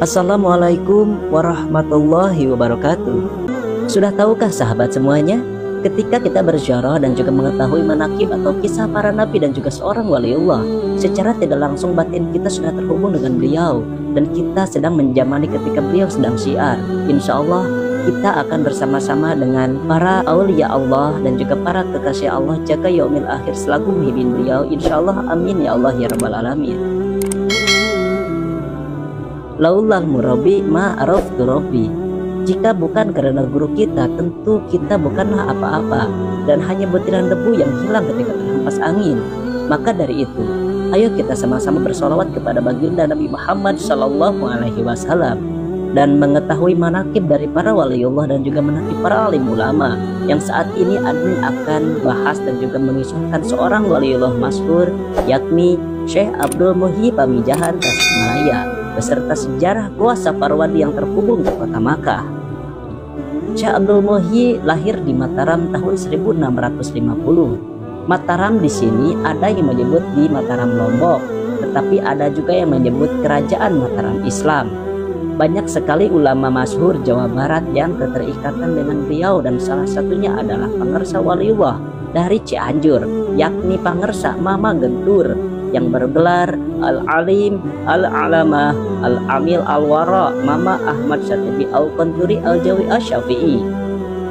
Assalamualaikum warahmatullahi wabarakatuh. Sudah tahukah sahabat semuanya, ketika kita berziarah dan juga mengetahui manaqib atau kisah para nabi dan juga seorang waliullah, secara tidak langsung batin kita sudah terhubung dengan beliau, dan kita sedang menjamani ketika beliau sedang syiar. Insya Allah kita akan bersama-sama dengan para aulia Allah dan juga para kekasih Allah jaga yaumil akhir selaku muhibin beliau. Insya Allah, amin ya Allah ya rabbal alamin. Laulal murabi ma araftu rabbi. Jika bukan karena guru kita, tentu kita bukanlah apa-apa dan hanya butiran debu yang hilang ketika terhempas angin. Maka dari itu, ayo kita sama-sama bersolawat kepada baginda Nabi Muhammad SAW dan mengetahui manaqib dari para waliullah dan juga manaqib para alim ulama, yang saat ini admin akan bahas dan juga mengisahkan seorang waliullah masyhur, yakni Syekh Abdul Muhyi Pamijahan Tasikmalaya, beserta sejarah Gua Safarwadi yang terhubung ke kota Makkah. Syekh Abdul Muhyi lahir di Mataram tahun 1650. Mataram di sini ada yang menyebut di Mataram Lombok, tetapi ada juga yang menyebut Kerajaan Mataram Islam. Banyak sekali ulama masyhur Jawa Barat yang keterikatan dengan beliau, dan salah satunya adalah Pangersa Waliullah dari Cianjur, yakni Pangersa Mama Gentur, yang bergelar Al-Alim, Al-Alamah, Al-Amil Al-Wara, Mama Ahmad Syatibi Al-Qanturi Al-Jawi Asy-Syafi'i.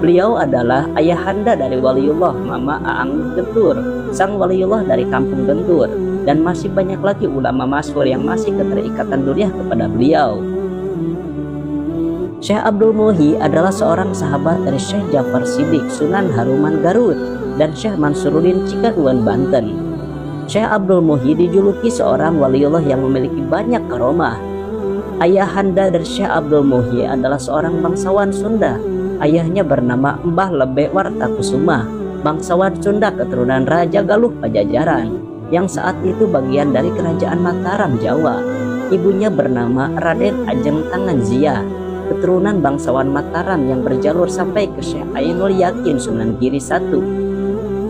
Beliau adalah ayahanda dari waliullah Mama Aang Gentur, sang waliullah dari kampung Gentur, dan masih banyak lagi ulama masyhur yang masih keterikatan duriah kepada beliau. Syekh Abdul Muhyi adalah seorang sahabat dari Syekh Ja'far Shiddiq Sunan Haruman Garut dan Syekh Mansuruddin Cikarang Banten. Syekh Abdul Muhyi dijuluki seorang waliullah yang memiliki banyak karomah. Ayahanda dari Syekh Abdul Muhyi adalah seorang bangsawan Sunda. Ayahnya bernama Mbah Lebe Wartakusuma, bangsawan Sunda keturunan Raja Galuh Pajajaran, yang saat itu bagian dari Kerajaan Mataram, Jawa. Ibunya bernama Raden Ajeng Tanganzia, keturunan bangsawan Mataram yang berjalur sampai ke Syekh Ainul Yakin Sunan Giri I.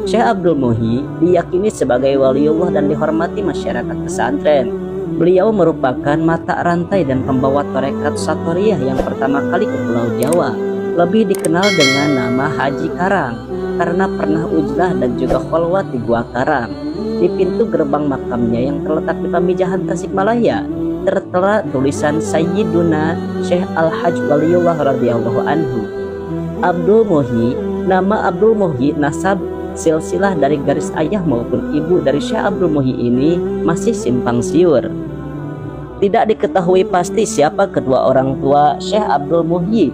Syekh Abdul Muhyi diyakini sebagai waliullah dan dihormati masyarakat pesantren. Beliau merupakan mata rantai dan pembawa tarekat Satoriyah yang pertama kali ke Pulau Jawa, lebih dikenal dengan nama Haji Karang karena pernah ujlah dan juga kholwat di Gua Karang. Di pintu gerbang makamnya yang terletak di Pamijahan Tasikmalaya tertera tulisan Sayyiduna Syekh Al-Hajj Waliullah radhiyallahu anhu. Abdul Muhyi, nama Abdul Muhyi nasab silsilah dari garis ayah maupun ibu dari Syekh Abdul Muhyi ini masih simpang siur. Tidak diketahui pasti siapa kedua orang tua Syekh Abdul Muhyi.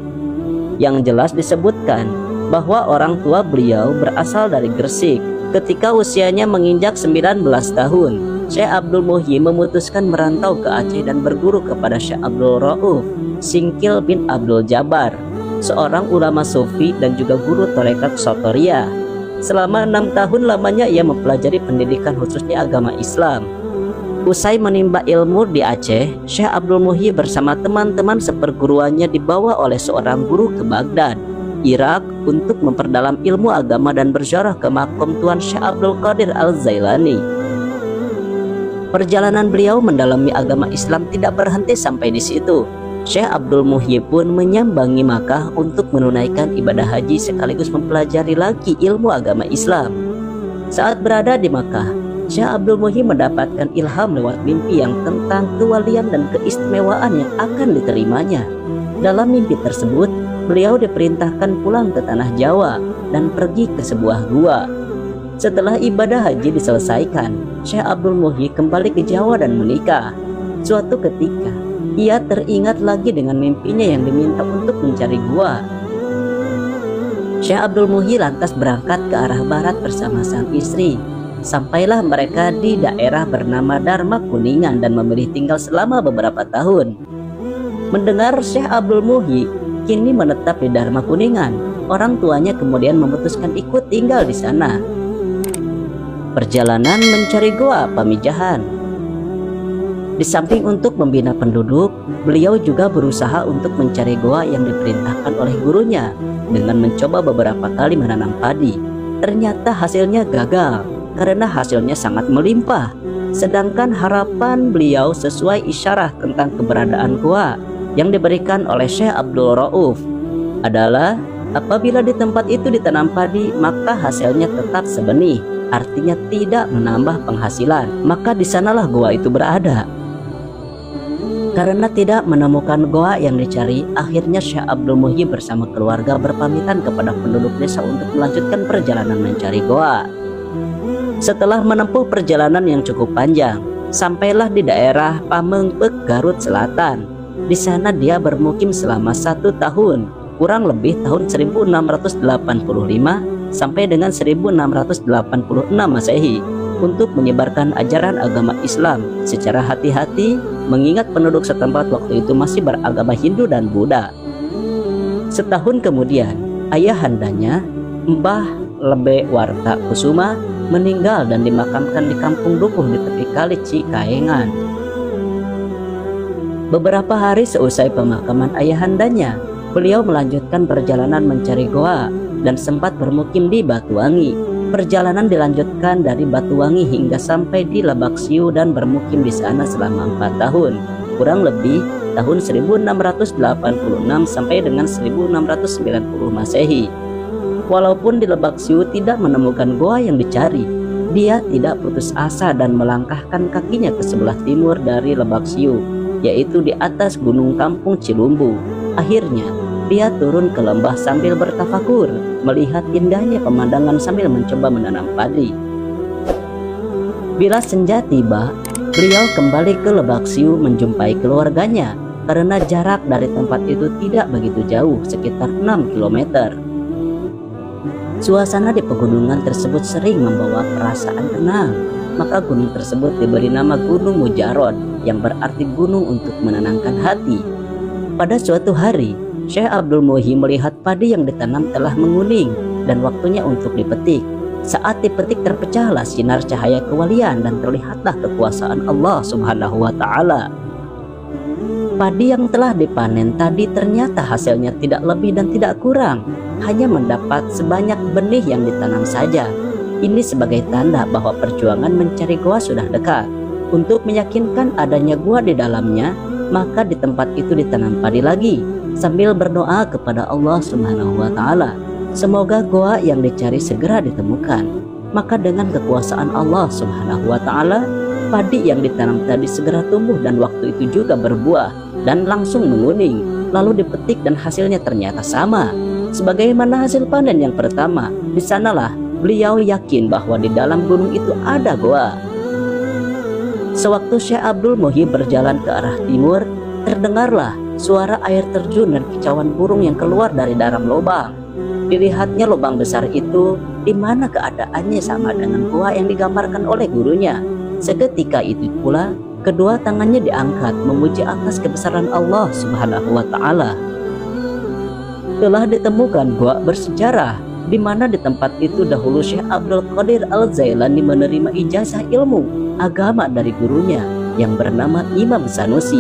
Yang jelas disebutkan bahwa orang tua beliau berasal dari Gresik. Ketika usianya menginjak 19 tahun, Syekh Abdul Muhyi memutuskan merantau ke Aceh dan berguru kepada Syekh Abdul Rauf Singkil bin Abdul Jabbar, seorang ulama sufi dan juga guru tarekat Satoriyah. Selama 6 tahun lamanya ia mempelajari pendidikan khususnya agama Islam. Usai menimba ilmu di Aceh, Syekh Abdul Muhyi bersama teman-teman seperguruannya dibawa oleh seorang guru ke Baghdad, Irak, untuk memperdalam ilmu agama dan berziarah ke makom Tuan Syekh Abdul Qadir Al-Zailani. Perjalanan beliau mendalami agama Islam tidak berhenti sampai di situ. Syekh Abdul Muhyi pun menyambangi Makkah untuk menunaikan ibadah haji sekaligus mempelajari lagi ilmu agama Islam. Saat berada di Makkah, Syekh Abdul Muhyi mendapatkan ilham lewat mimpi yang tentang kewalian dan keistimewaan yang akan diterimanya. Dalam mimpi tersebut, beliau diperintahkan pulang ke tanah Jawa dan pergi ke sebuah gua. Setelah ibadah haji diselesaikan, Syekh Abdul Muhyi kembali ke Jawa dan menikah. Suatu ketika, ia teringat lagi dengan mimpinya yang diminta untuk mencari gua. Syekh Abdul Muhyi lantas berangkat ke arah barat bersama sang istri. Sampailah mereka di daerah bernama Dharma Kuningan dan memilih tinggal selama beberapa tahun. Mendengar Syekh Abdul Muhyi kini menetap di Dharma Kuningan, orang tuanya kemudian memutuskan ikut tinggal di sana. Perjalanan mencari gua Pamijahan. Di samping untuk membina penduduk, beliau juga berusaha untuk mencari goa yang diperintahkan oleh gurunya dengan mencoba beberapa kali menanam padi. Ternyata hasilnya gagal karena hasilnya sangat melimpah. Sedangkan harapan beliau sesuai isyarah tentang keberadaan goa yang diberikan oleh Syekh Abdul Rauf adalah apabila di tempat itu ditanam padi, maka hasilnya tetap sebenih, artinya tidak menambah penghasilan, maka di sanalah goa itu berada. Karena tidak menemukan goa yang dicari, akhirnya Syekh Abdul Muhyi bersama keluarga berpamitan kepada penduduk desa untuk melanjutkan perjalanan mencari goa. Setelah menempuh perjalanan yang cukup panjang, sampailah di daerah Pamengpek, Garut Selatan. Di sana dia bermukim selama 1 tahun, kurang lebih tahun 1685 sampai dengan 1686 Masehi, untuk menyebarkan ajaran agama Islam secara hati-hati, mengingat penduduk setempat waktu itu masih beragama Hindu dan Buddha. Setahun kemudian, ayahandanya, Mbah Lebe Warta Kusuma, meninggal dan dimakamkan di kampung Dukuh di tepi kali Cikaengan. Beberapa hari seusai pemakaman ayahandanya, beliau melanjutkan perjalanan mencari goa dan sempat bermukim di Batuwangi. Perjalanan dilanjutkan dari Batuwangi hingga sampai di Labaksiu dan bermukim di sana selama 4 tahun, kurang lebih tahun 1686 sampai dengan 1690 Masehi. Walaupun di Labaksiu tidak menemukan goa yang dicari, dia tidak putus asa dan melangkahkan kakinya ke sebelah timur dari Labaksiu, yaitu di atas Gunung Kampung Cilumbu. Akhirnya dia turun ke lembah sambil bertafakur, melihat indahnya pemandangan sambil mencoba menanam padi. Bila senja tiba, beliau kembali ke Labaksiu menjumpai keluarganya, karena jarak dari tempat itu tidak begitu jauh, sekitar 6 km. Suasana di pegunungan tersebut sering membawa perasaan tenang, maka gunung tersebut diberi nama Gunung Mujarod, yang berarti gunung untuk menenangkan hati. Pada suatu hari, Syekh Abdul Muhyi melihat padi yang ditanam telah menguning dan waktunya untuk dipetik. Saat dipetik terpecahlah sinar cahaya kewalian dan terlihatlah kekuasaan Allah Subhanahu wa Ta'ala. Padi yang telah dipanen tadi ternyata hasilnya tidak lebih dan tidak kurang, hanya mendapat sebanyak benih yang ditanam saja. Ini sebagai tanda bahwa perjuangan mencari goa sudah dekat. Untuk meyakinkan adanya goa di dalamnya, maka di tempat itu ditanam padi lagi, sambil berdoa kepada Allah Subhanahu wa Ta'ala, semoga goa yang dicari segera ditemukan. Maka dengan kekuasaan Allah Subhanahu wa Ta'ala, padi yang ditanam tadi segera tumbuh dan waktu itu juga berbuah dan langsung menguning, lalu dipetik dan hasilnya ternyata sama sebagaimana hasil panen yang pertama. Di sanalah beliau yakin bahwa di dalam gunung itu ada goa. Sewaktu Syekh Abdul Muhyi berjalan ke arah timur, terdengarlah suara air terjun dan kicauan burung yang keluar dari dalam lubang. Dilihatnya lubang besar itu, di mana keadaannya sama dengan goa yang digambarkan oleh gurunya. Seketika itu pula, kedua tangannya diangkat memuji atas kebesaran Allah Subhanahu wa Ta'ala. Telah ditemukan goa bersejarah, di mana di tempat itu dahulu Syekh Abdul Qadir Al-Zailani menerima ijazah ilmu agama dari gurunya yang bernama Imam Sanusi.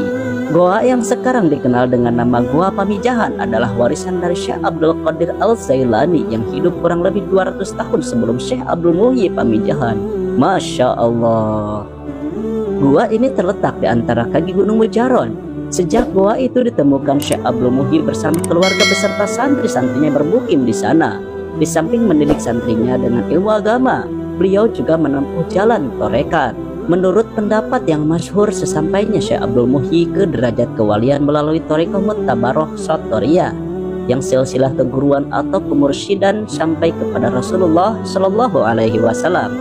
Goa yang sekarang dikenal dengan nama Goa Pamijahan adalah warisan dari Syekh Abdul Qadir Al-Zailani yang hidup kurang lebih 200 tahun sebelum Syekh Abdul Muhyi Pamijahan. Masya Allah. Goa ini terletak di antara kaki Gunung Mujarod. Sejak goa itu ditemukan, Syekh Abdul Muhyi bersama keluarga beserta santri-santrinya bermukim di sana. Di samping mendidik santrinya dengan ilmu agama, beliau juga menempuh jalan torekat. Menurut pendapat yang masyhur, sesampainya Syekh Abdul Muhyi ke derajat kewalian melalui Thariqah Muttabaroh Satoriyah, yang silsilah keguruan atau kemursyidhan sampai kepada Rasulullah Shallallahu Alaihi Wasallam.